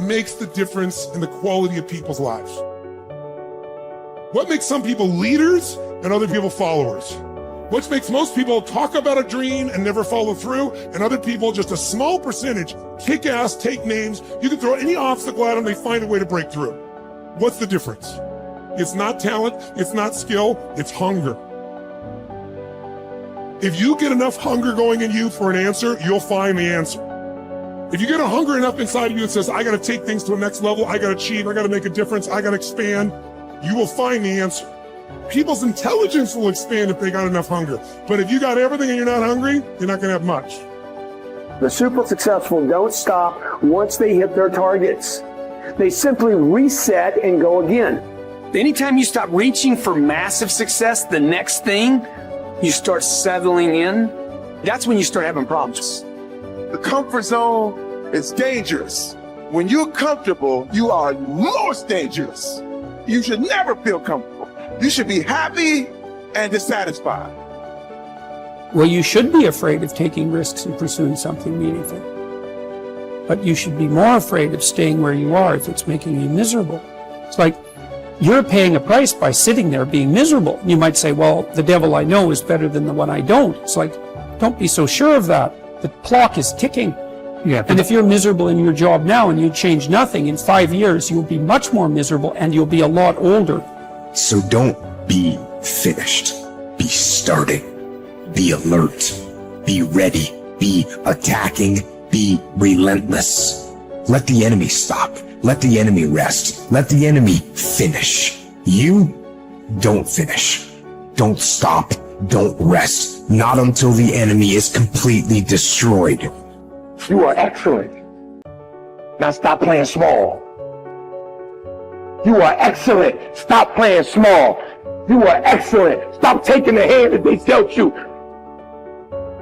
makes the difference in the quality of people's lives? What makes some people leaders and other people followers? What makes most people talk about a dream and never follow through, and other people, just a small percentage, kick ass, take names. You can throw any obstacle at them, they find a way to break through. What's the difference? It's not talent, it's not skill, it's hunger. If you get enough hunger going in you for an answer, you'll find the answer. If you get a hunger enough inside of you that says, I gotta take things to a next level, I gotta achieve, I gotta make a difference, I gotta expand, you will find the answer. People's intelligence will expand if they got enough hunger. But if you got everything and you're not hungry, you're not gonna have much. The super successful don't stop once they hit their targets. They simply reset and go again. Anytime you stop reaching for massive success, the next thing, you start settling in, that's when you start having problems. The comfort zone is dangerous. When you're comfortable, you are most dangerous. You should never feel comfortable. You should be happy and dissatisfied. Well, you should be afraid of taking risks and pursuing something meaningful. But you should be more afraid of staying where you are if it's making you miserable. It's like you're paying a price by sitting there being miserable. You might say, well, the devil I know is better than the one I don't. It's like, don't be so sure of that. The clock is ticking. And if you're miserable in your job now and you change nothing, in 5 years, you'll be much more miserable and you'll be a lot older. So don't be finished. Be starting. Be alert. Be ready. Be attacking. Be relentless. Let the enemy stop. Let the enemy rest. Let the enemy finish. You don't finish. Don't stop. Don't rest. Not until the enemy is completely destroyed. You are excellent. Now stop playing small. You are excellent. Stop playing small. You are excellent. Stop taking the hand that they dealt you.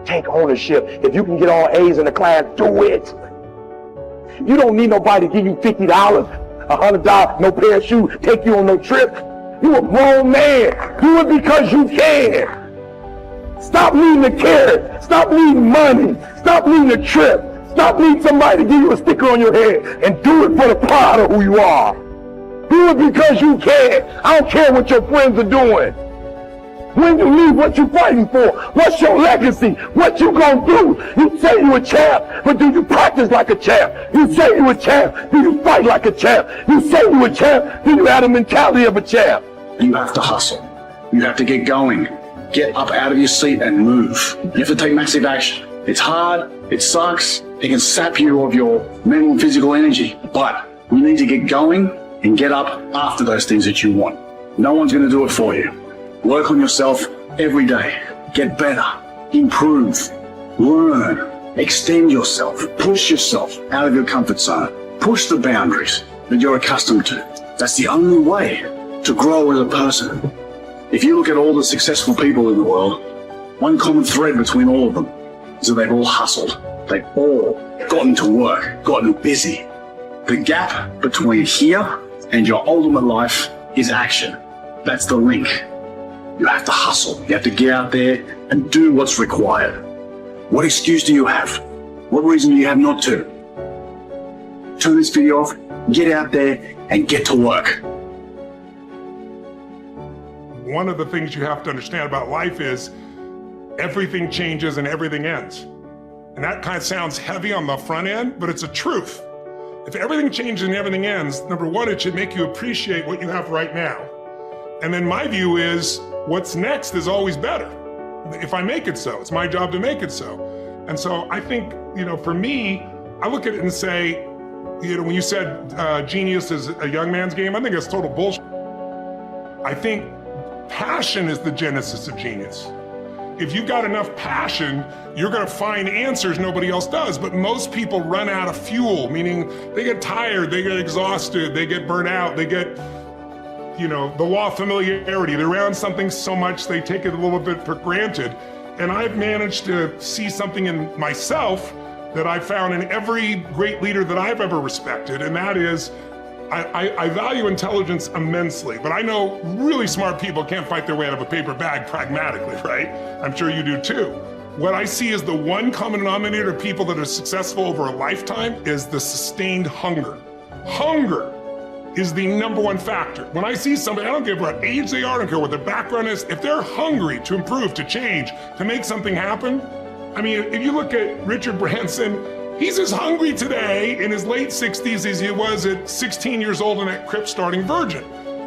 Take ownership. If you can get all A's in the class, do it. You don't need nobody to give you $50, $100, no pair of shoes, take you on no trip. You a grown man. Do it because you can. Stop needing a carrot. Stop needing money. Stop needing a trip. Stop needing somebody to give you a sticker on your head, and do it for the pride of who you are. Do it because you can. I don't care what your friends are doing. When you leave, what you fighting for? What's your legacy? What you gonna do? You say you a champ, but do you practice like a champ? You say you a champ, do you fight like a champ? You say you a champ, do you have the mentality of a champ? You have to hustle. You have to get going. Get up out of your seat and move. You have to take massive action. It's hard, it sucks, it can sap you of your mental and physical energy, but you need to get going and get up after those things that you want. No one's going to do it for you. Work on yourself every day. Get better. Improve. Learn. Extend yourself. Push yourself out of your comfort zone. Push the boundaries that you're accustomed to. That's the only way to grow as a person. If you look at all the successful people in the world, one common thread between all of them is that they've all hustled. They've all gotten to work, gotten busy. The gap between here and your ultimate life is action. That's the link. You have to hustle. You have to get out there and do what's required. What excuse do you have? What reason do you have not to? Turn this video off, get out there and get to work. One of the things you have to understand about life is everything changes and everything ends. And that kind of sounds heavy on the front end, but it's a truth. If everything changes and everything ends, number one, it should make you appreciate what you have right now. And then my view is what's next is always better. If I make it so, it's my job to make it so. And so I think, for me, I look at it and say, when you said genius is a young man's game, I think that's total bullshit. I think passion is the genesis of genius. If you've got enough passion, you're gonna find answers nobody else does. But most people run out of fuel, meaning they get tired, they get exhausted, they get burnt out, they get, the law of familiarity. They're around something so much they take it a little bit for granted. And I've managed to see something in myself that I found in every great leader that I've ever respected, and that is, I value intelligence immensely, but I know really smart people can't fight their way out of a paper bag pragmatically, right? I'm sure you do too. What I see as the one common denominator of people that are successful over a lifetime is the sustained hunger. Hunger is the number one factor. When I see somebody, I don't give what age they are, I don't care what their background is, if they're hungry to improve, to change, to make something happen. I mean, if you look at Richard Branson, he's as hungry today in his late 60s as he was at 16 years old in that crypt starting Virgin.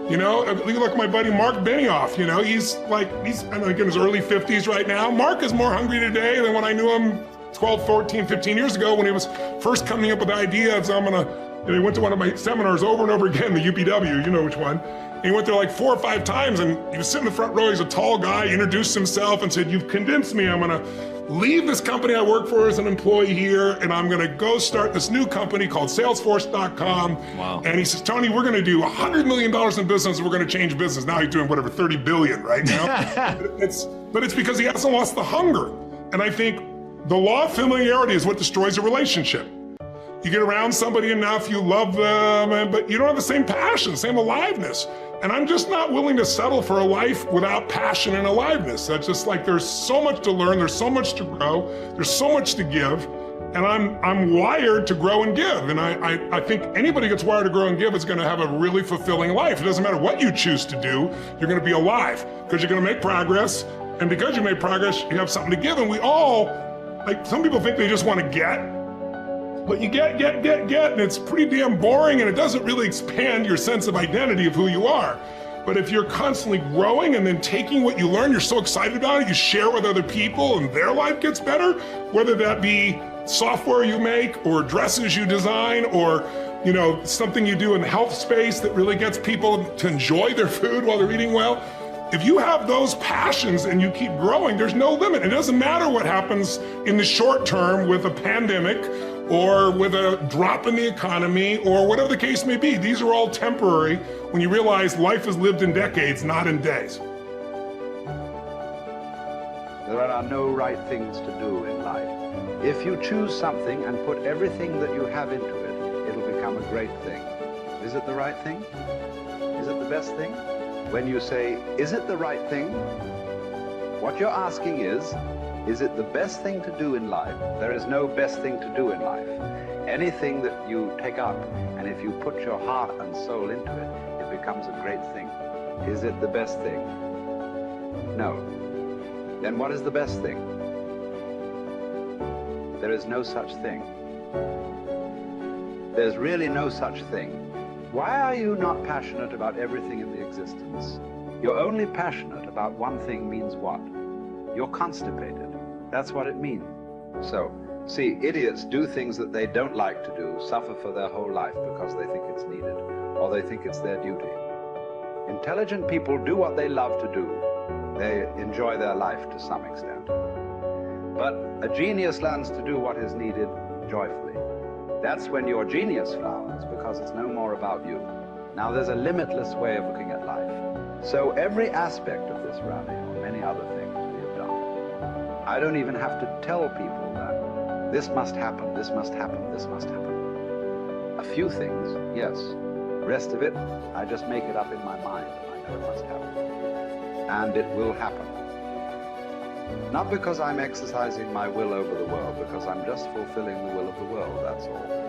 You know, you look at my buddy Mark Benioff, you know, he's I think in his early 50s right now. Mark is more hungry today than when I knew him 12, 14, 15 years ago when he was first coming up with the idea of, he went to one of my seminars over and over again, the UPW, you know which one. And he went there like 4 or 5 times and he was sitting in the front row, he's a tall guy, introduced himself and said, "You've convinced me, I'm gonna leave this company I work for as an employee here and I'm gonna go start this new company called Salesforce.com. Wow. And he says, Tony, we're gonna do $100 million in business and we're gonna change business. Now he's doing whatever, 30 billion right now. but it's because he hasn't lost the hunger. And I think the law of familiarity is what destroys a relationship. You get around somebody enough, you love them, but you don't have the same passion, same aliveness. And I'm just not willing to settle for a life without passion and aliveness. That's just like, there's so much to learn, there's so much to grow, there's so much to give, and I'm wired to grow and give. And I think anybody who gets wired to grow and give is gonna have a really fulfilling life. It doesn't matter what you choose to do, you're gonna be alive, because you're gonna make progress, and because you made progress, you have something to give. And we all, like, some people think they just wanna get, but you get, and it's pretty damn boring, and it doesn't really expand your sense of identity of who you are. But if you're constantly growing and then taking what you learn, you're so excited about it, you share with other people and their life gets better, whether that be software you make or dresses you design or, you know, something you do in the health space that really gets people to enjoy their food while they're eating well. If you have those passions and you keep growing, there's no limit. It doesn't matter what happens in the short term with a pandemic or with a drop in the economy or whatever the case may be. These are all temporary when you realize life is lived in decades, not in days. There are no right things to do in life. If you choose something and put everything that you have into it, it'll become a great thing. Is it the right thing? Is it the best thing? When you say, is it the right thing? What you're asking is it the best thing to do in life? There is no best thing to do in life. Anything that you take up, and if you put your heart and soul into it, it becomes a great thing. Is it the best thing? No. Then what is the best thing? There is no such thing. There's really no such thing. Why are you not passionate about everything in the existence? You're only passionate about one thing means what? You're constipated. That's what it means. So, see, idiots do things that they don't like to do, suffer for their whole life because they think it's needed, or they think it's their duty. Intelligent people do what they love to do. They enjoy their life to some extent. But a genius learns to do what is needed joyfully. That's when your genius flowers, because it's no more about you. Now there's a limitless way of looking at life. So every aspect of this rally, or many other things we have done, I don't even have to tell people that this must happen, this must happen, this must happen. A few things, yes. The rest of it, I just make it up in my mind. I know it must happen. And it will happen. Not because I'm exercising my will over the world, because I'm just fulfilling the will of the world, that's all.